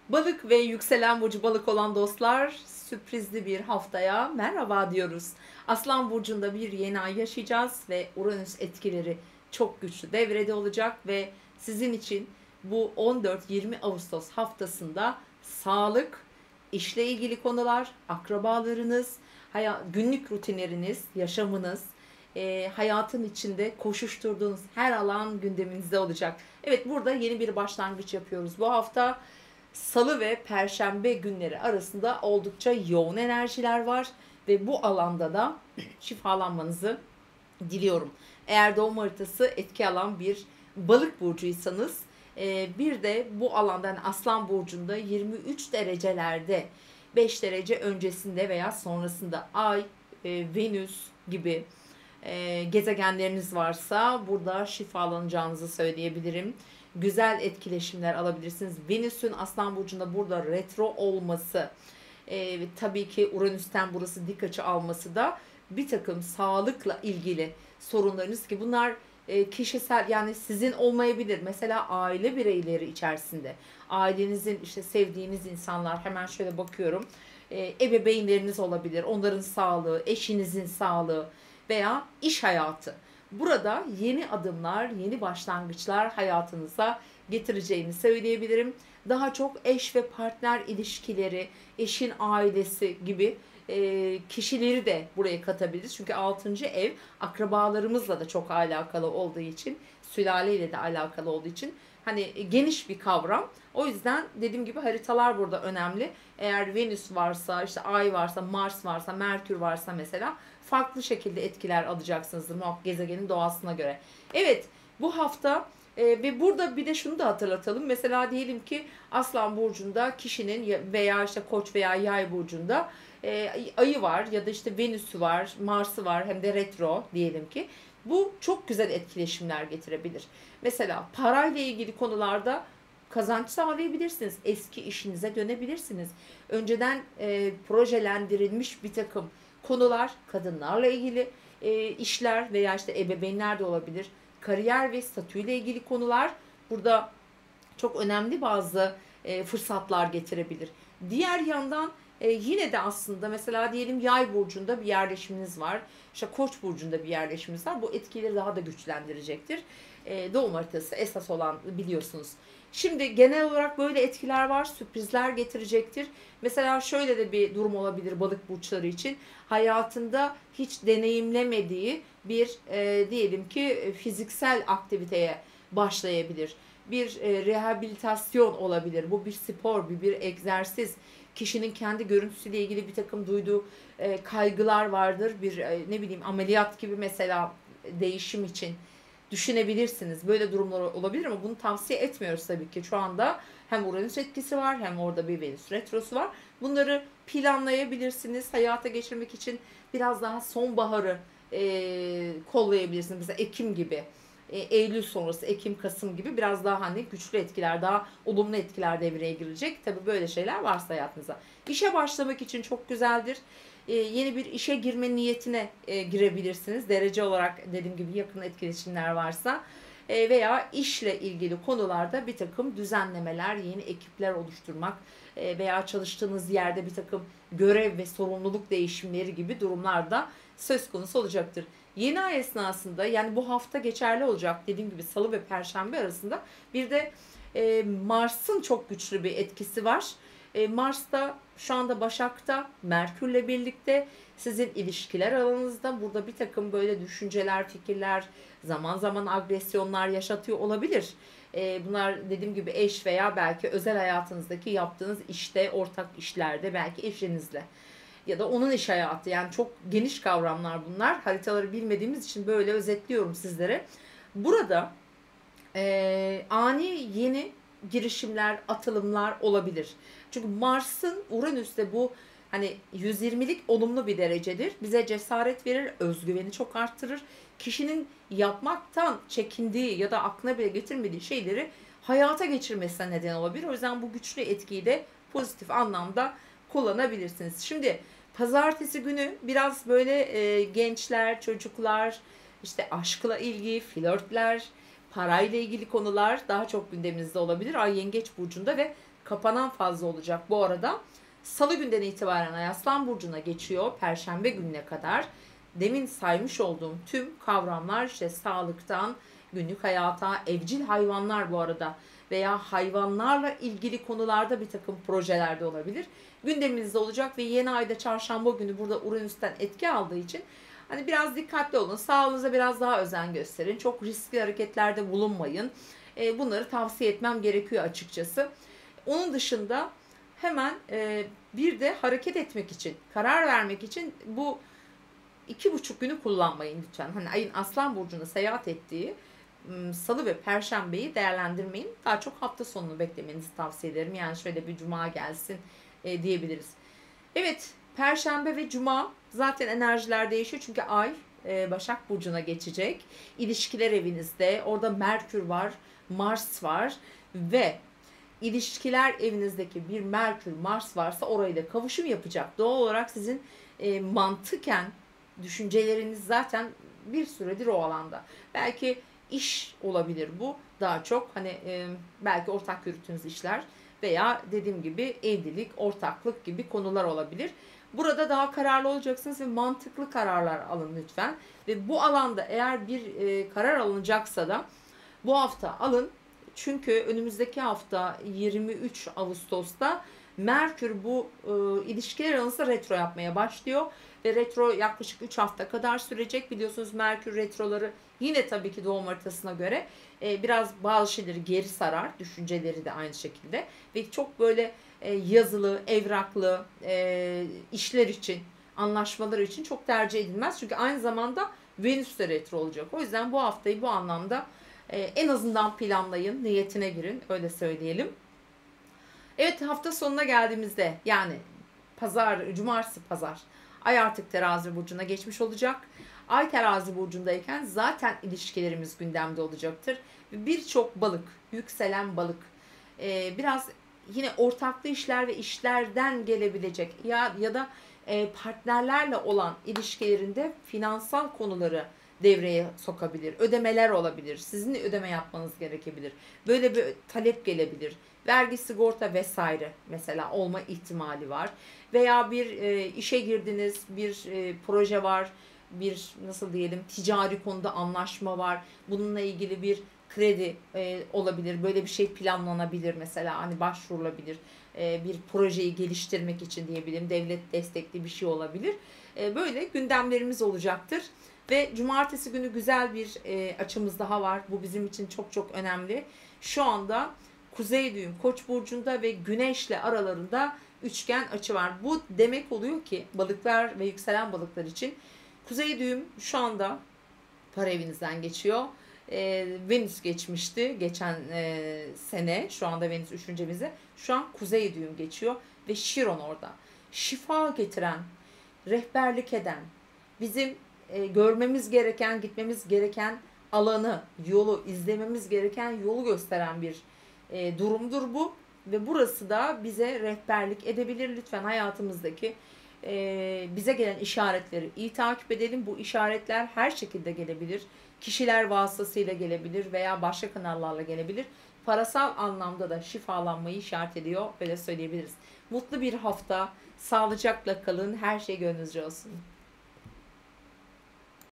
Balık ve yükselen burcu balık olan dostlar, sürprizli bir haftaya merhaba diyoruz. Aslan burcunda bir yeni ay yaşayacağız ve Uranüs etkileri çok güçlü devrede olacak ve sizin için bu 14-20 Ağustos haftasında sağlık, işle ilgili konular, akrabalarınız, günlük rutinleriniz, yaşamınız, hayatın içinde koşuşturduğunuz her alan gündeminizde olacak. Evet, burada yeni bir başlangıç yapıyoruz. Bu hafta Salı ve Perşembe günleri arasında oldukça yoğun enerjiler var ve bu alanda da şifalanmanızı diliyorum. Eğer doğum haritası etki alan bir balık burcuysanız, bir de bu alandan Aslan burcunda 23 derecelerde 5 derece öncesinde veya sonrasında Ay, Venüs gibi gezegenleriniz varsa burada şifalanacağınızı söyleyebilirim. Güzel etkileşimler alabilirsiniz. Venüs'ün Aslan burcunda burada retro olması, tabii ki Uranüs'ten burası dik açı alması da bir takım sağlıkla ilgili sorunlarınız ki bunlar kişisel, yani sizin olmayabilir. Mesela aile bireyleri içerisinde ailenizin, işte sevdiğiniz insanlar, hemen şöyle bakıyorum, ebeveynleriniz olabilir, onların sağlığı, eşinizin sağlığı veya iş hayatı. Burada yeni adımlar, yeni başlangıçlar hayatınıza getireceğini söyleyebilirim. Daha çok eş ve partner ilişkileri, eşin ailesi gibi kişileri de buraya katabiliriz. Çünkü 6. ev akrabalarımızla da çok alakalı olduğu için, sülaleyle de alakalı olduğu için hani geniş bir kavram. O yüzden dediğim gibi haritalar burada önemli. Eğer Venüs varsa, işte Ay varsa, Mars varsa, Merkür varsa mesela farklı şekilde etkiler alacaksınızdır muhakkak gezegenin doğasına göre. Evet, bu hafta ve burada bir de şunu da hatırlatalım. Mesela diyelim ki Aslan burcunda kişinin veya işte Koç veya Yay burcunda Ayı var ya da işte Venüs'ü var, Mars'ı var, hem de retro diyelim ki. Bu çok güzel etkileşimler getirebilir. Mesela parayla ilgili konularda kazanç sağlayabilirsiniz. Eski işinize dönebilirsiniz. Önceden projelendirilmiş bir takım konular, kadınlarla ilgili işler veya işte ebeveynler de olabilir. Kariyer ve statüyle ilgili konular burada çok önemli bazı fırsatlar getirebilir. Diğer yandan yine de aslında mesela diyelim Yay burcunda bir yerleşiminiz var. İşte Koç burcunda bir yerleşiminiz var. Bu etkileri daha da güçlendirecektir. Doğum haritası esas olan, biliyorsunuz. Şimdi genel olarak böyle etkiler var. Sürprizler getirecektir. Mesela şöyle de bir durum olabilir balık burçları için. Hayatında hiç deneyimlemediği bir diyelim ki fiziksel aktiviteye başlayabilir. Bir rehabilitasyon olabilir. Bu bir spor, bir egzersiz. Kişinin kendi görüntüsüyle ilgili bir takım duyduğu kaygılar vardır. Bir ne bileyim ameliyat gibi mesela değişim için düşünebilirsiniz. Böyle durumlar olabilir ama bunu tavsiye etmiyoruz tabii ki. Şu anda hem Uranüs etkisi var hem orada bir Venüs retrosu var. Bunları planlayabilirsiniz. Hayata geçirmek için biraz daha sonbaharı kollayabilirsiniz. Mesela Ekim gibi. Eylül sonrası, Ekim, Kasım gibi biraz daha hani güçlü etkiler, daha olumlu etkiler devreye girecek. Tabii böyle şeyler varsa hayatınıza. İşe başlamak için çok güzeldir. Yeni bir işe girme niyetine girebilirsiniz. Derece olarak dediğim gibi yakın etkileşimler varsa veya işle ilgili konularda bir takım düzenlemeler, yeni ekipler oluşturmak veya çalıştığınız yerde bir takım görev ve sorumluluk değişimleri gibi durumlar da söz konusu olacaktır. Yeni ay esnasında, yani bu hafta geçerli olacak dediğim gibi Salı ve Perşembe arasında, bir de Mars'ın çok güçlü bir etkisi var. Mars da şu anda Başak'ta Merkür'le birlikte sizin ilişkiler alanınızda. Burada bir takım böyle düşünceler, fikirler, zaman zaman agresyonlar yaşatıyor olabilir. Bunlar dediğim gibi eş veya belki özel hayatınızdaki yaptığınız işte, ortak işlerde, belki eşinizle ya da onun iş hayatı. Yani çok geniş kavramlar bunlar. Haritaları bilmediğimiz için böyle özetliyorum sizlere. Burada ani yeni girişimler, atılımlar olabilir. Çünkü Mars'ın Uranüs'te bu hani 120'lik olumlu bir derecedir. Bize cesaret verir, özgüveni çok arttırır. Kişinin yapmaktan çekindiği ya da aklına bile getirmediği şeyleri hayata geçirmesine neden olabilir. O yüzden bu güçlü etkiyi de pozitif anlamda kullanabilirsiniz. Şimdi pazartesi günü biraz böyle gençler, çocuklar, işte aşkla ilgili, flörtler, parayla ilgili konular daha çok gündeminizde olabilir. Ay Yengeç burcunda ve kapanan fazla olacak bu arada. Salı günden itibaren Ay Aslan Burcu'na geçiyor. Perşembe gününe kadar. Demin saymış olduğum tüm kavramlar işte sağlıktan, günlük hayata, evcil hayvanlar bu arada veya hayvanlarla ilgili konularda bir takım projelerde olabilir. Gündemimizde olacak ve yeni ayda çarşamba günü burada Uranüs'ten etki aldığı için hani biraz dikkatli olun. Sağlığınıza biraz daha özen gösterin. Çok riskli hareketlerde bulunmayın. Bunları tavsiye etmem gerekiyor açıkçası. Onun dışında hemen bir de hareket etmek için, karar vermek için bu 2,5 günü kullanmayın lütfen. Hani ayın Aslan Burcu'nda seyahat ettiği Salı ve Perşembeyi değerlendirmeyin. Daha çok hafta sonunu beklemenizi tavsiye ederim. Yani şöyle bir cuma gelsin diyebiliriz. Evet, Perşembe ve Cuma zaten enerjiler değişiyor. Çünkü Ay Başak Burcu'na geçecek. İlişkiler evinizde. Orada Merkür var, Mars var ve ilişkiler evinizdeki bir Merkür, Mars varsa orayı da kavuşum yapacak. Doğal olarak sizin mantıken düşünceleriniz zaten bir süredir o alanda. Belki iş olabilir bu. Daha çok hani belki ortak yürüttüğünüz işler veya dediğim gibi evlilik, ortaklık gibi konular olabilir. Burada daha kararlı olacaksınız ve mantıklı kararlar alın lütfen. Ve bu alanda eğer bir karar alınacaksa da bu hafta alın. Çünkü önümüzdeki hafta 23 Ağustos'ta Merkür bu ilişkiler alanında retro yapmaya başlıyor. Ve retro yaklaşık 3 hafta kadar sürecek. Biliyorsunuz Merkür retroları yine tabii ki doğum haritasına göre biraz bazı şeyleri geri sarar. Düşünceleri de aynı şekilde. Ve çok böyle yazılı, evraklı işler için, anlaşmalar için çok tercih edilmez. Çünkü aynı zamanda Venüs de retro olacak. O yüzden bu haftayı bu anlamda en azından planlayın, niyetine girin. Öyle söyleyelim. Evet, hafta sonuna geldiğimizde yani cumartesi pazar Ay artık Terazi burcuna geçmiş olacak. Ay Terazi burcundayken zaten ilişkilerimiz gündemde olacaktır. Birçok balık, yükselen balık, biraz yine ortaklı işler ve işlerden gelebilecek ya da partnerlerle olan ilişkilerinde finansal konuları devreye sokabilir. Ödemeler olabilir. Sizin de ödeme yapmanız gerekebilir. Böyle bir talep gelebilir. Vergi, sigorta vesaire mesela olma ihtimali var. Veya bir işe girdiniz, bir proje var, bir nasıl diyelim ticari konuda anlaşma var. Bununla ilgili bir kredi olabilir. Böyle bir şey planlanabilir mesela. Hani başvurulabilir. Bir projeyi geliştirmek için diyebilirim. Devlet destekli bir şey olabilir. Böyle gündemlerimiz olacaktır. Ve cumartesi günü güzel bir açımız daha var. Bu bizim için çok çok önemli. Şu anda Kuzey düğüm Koç burcunda ve Güneş'le aralarında üçgen açı var. Bu demek oluyor ki balıklar ve yükselen balıklar için Kuzey düğüm şu anda para evinizden geçiyor. Venüs geçmişti geçen sene. Şu anda Venüs 3. evinize. Şu an Kuzey düğüm geçiyor ve Şiron orada. Şifa getiren, rehberlik eden, bizim görmemiz gereken, gitmemiz gereken alanı, yolu, izlememiz gereken yolu gösteren bir durumdur bu. Ve burası da bize rehberlik edebilir. Lütfen hayatımızdaki bize gelen işaretleri iyi takip edelim. Bu işaretler her şekilde gelebilir. Kişiler vasıtasıyla gelebilir veya başka kanallarla gelebilir. Parasal anlamda da şifalanmayı işaret ediyor. Böyle söyleyebiliriz. Mutlu bir hafta. Sağlıcakla kalın. Her şey gönlünüzce olsun.